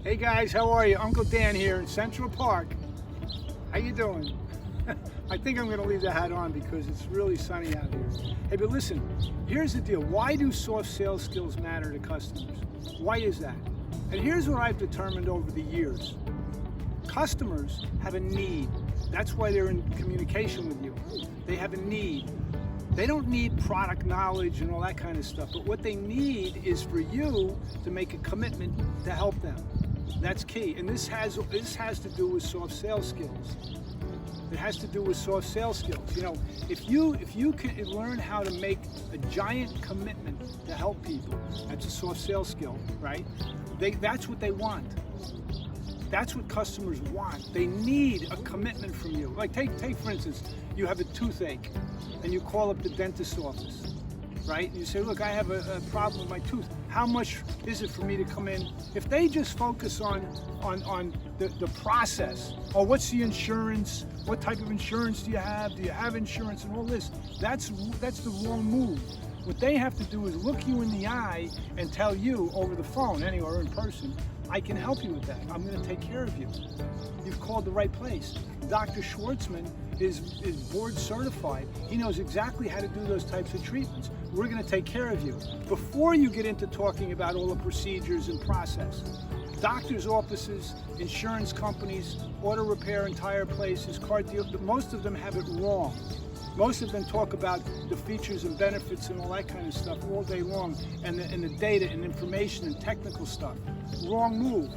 Hey guys, how are you? Uncle Dan here in Central Park. How you doing? I think I'm going to leave the hat on because it's really sunny out here. Hey, but listen, here's the deal. Why do soft sales skills matter to customers? Why is that? And here's what I've determined over the years. Customers have a need. That's why they're in communication with you. They have a need. They don't need product knowledge and all that kind of stuff, but what they need is for you to make a commitment to help them. That's key, and this has to do with soft sales skills. It has to do with soft sales skills. You know, if you can learn how to make a giant commitment to help people, that's a soft sales skill, right? That's what they want. That's what customers want. They need a commitment from you. Like take for instance, you have a toothache, and you call up the dentist's office, right? You say, look, I have a problem with my tooth. How much is it for me to come in? If they just focus on the process, or what's the insurance? What type of insurance do you have? Do you have insurance and all this? That's the wrong move. What they have to do is look you in the eye and tell you over the phone, anywhere in person, I can help you with that. I'm going to take care of you. You've called the right place. Dr. Schwartzman is board certified. He knows exactly how to do those types of treatments. We're going to take care of you. Before you get into talking about all the procedures and process, doctors' offices, insurance companies, auto repair and tire places, car dealers, most of them have it wrong. Most of them talk about the features and benefits and all that kind of stuff all day long, and the data and information and technical stuff. Wrong move.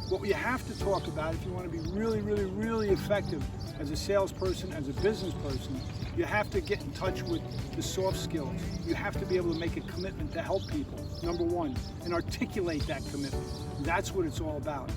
What you have to talk about if you want to be really, really, really effective as a salesperson, as a business person, you have to get in touch with the soft skills. You have to be able to make a commitment to help people, number one, and articulate that commitment. That's what it's all about.